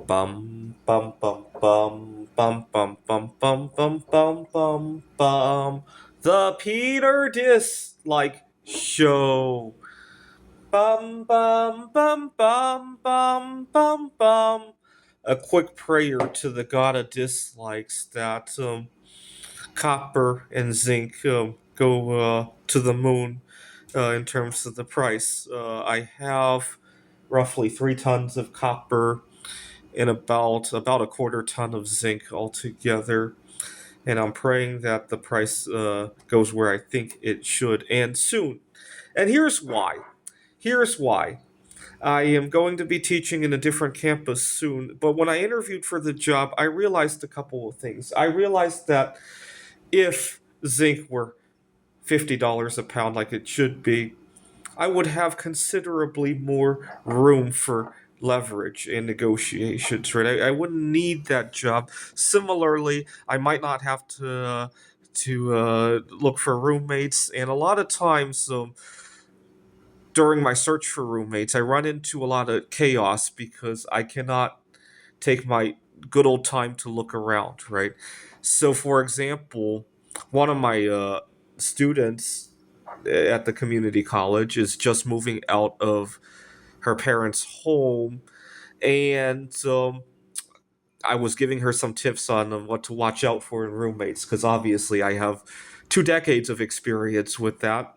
Bum bum bum bum bum bum bum bum bum bum bum bum. The Peter Dislike Show. Bum bum bum bum bum bum bum. A quick prayer to the god of dislikes that copper and zinc go to the moon in terms of the price. I have roughly 3 tons of copper and about a quarter ton of zinc altogether. And I'm praying that the price goes where I think it should, and soon. And here's why. Here's why. I am going to be teaching in a different campus soon, but when I interviewed for the job, I realized a couple of things. I realized that if zinc were $50 a pound like it should be, I would have considerably more room for leverage and negotiations, right? I wouldn't need that job. Similarly, I might not have to look for roommates, and a lot of times during my search for roommates, I run into a lot of chaos because I cannot take my good old time to look around, right? So, for example, one of my students at the community college is just moving out of her parents' home, and I was giving her some tips on what to watch out for in roommates because obviously I have 2 decades of experience with that.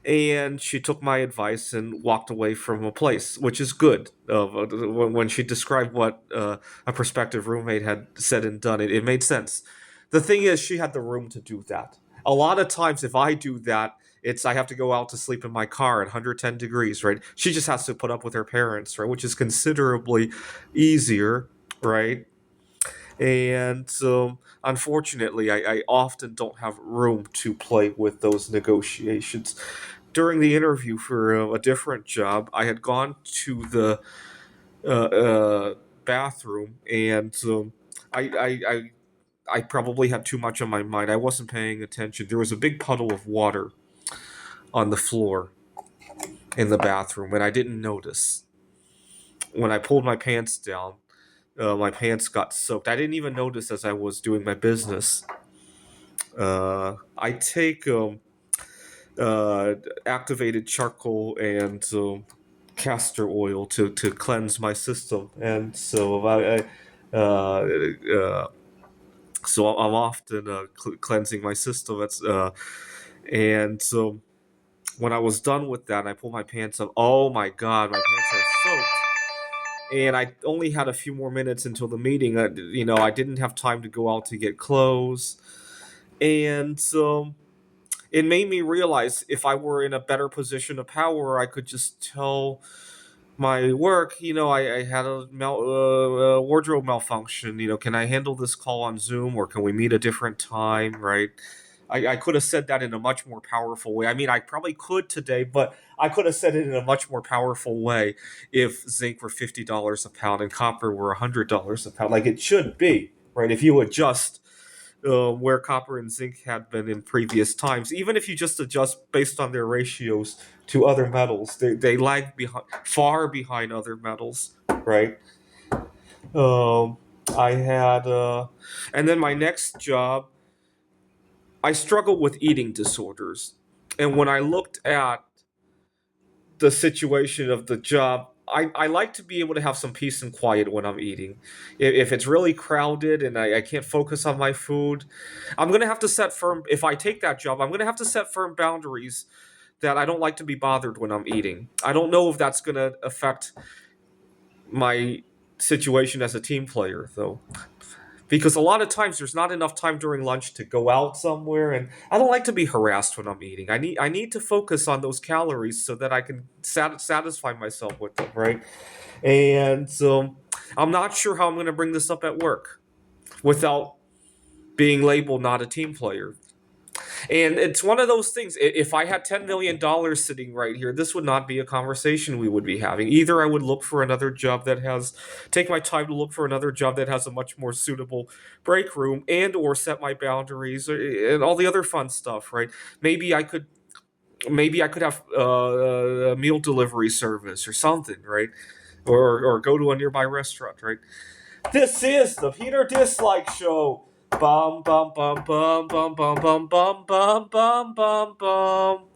And she took my advice and walked away from a place, which is good. When she described what a prospective roommate had said and done, it made sense. The thing is, she had the room to do that. A lot of times, if I do that, it's I have to go out to sleep in my car at 110 degrees, right? She just has to put up with her parents, right? Which is considerably easier, right? And unfortunately, I often don't have room to play with those negotiations. During the interview for a different job, I had gone to the bathroom, and I, I, I, I probably had too much on my mind. I wasn't paying attention. There was a big puddle of water on the floor in the bathroom, and I didn't notice. When I pulled my pants down, my pants got soaked. I didn't even notice as I was doing my business. I take activated charcoal and castor oil to cleanse my system, and so I'm often cleansing my system. And so when I was done with that, I pulled my pants up. Oh my god, my pants are soaked. And I only had a few more minutes until the meeting. I didn't have time to go out to get clothes, and it made me realize if I were in a better position of power, I could just tell my work, I had a wardrobe malfunction. Can I handle this call on Zoom or can we meet a different time, right? I could have said that in a much more powerful way. I mean, I probably could today, but I could have said it in a much more powerful way if zinc were $50 a pound and copper were $100 a pound, like it should be, right? If you adjust where copper and zinc had been in previous times. Even if you just adjust based on their ratios to other metals, they lag far behind other metals, right? Um, I had, and then my next job, I struggled with eating disorders. And when I looked at the situation of the job, I like to be able to have some peace and quiet when I'm eating. If it's really crowded and I can't focus on my food, I'm going to have to set firm, if I take that job, I'm going to have to set firm boundaries that I don't like to be bothered when I'm eating. I don't know if that's going to affect my situation as a team player, though, because a lot of times there's not enough time during lunch to go out somewhere, and I don't like to be harassed when I'm eating. I need to focus on those calories so that I can satisfy myself with them, right? And so I'm not sure how I'm going to bring this up at work without being labeled not a team player. And it's one of those things. If I had $10 million sitting right here, this would not be a conversation we would be having. Either I would look for another job take my time to look for another job that has a much more suitable break room, and or set my boundaries and all the other fun stuff. Right? Maybe I could. Maybe I could have a meal delivery service or something. Right? or go to a nearby restaurant, right? This is the Peter Dislike Show. Bum bum bum bum bum bum bum bum bum bum bum bum.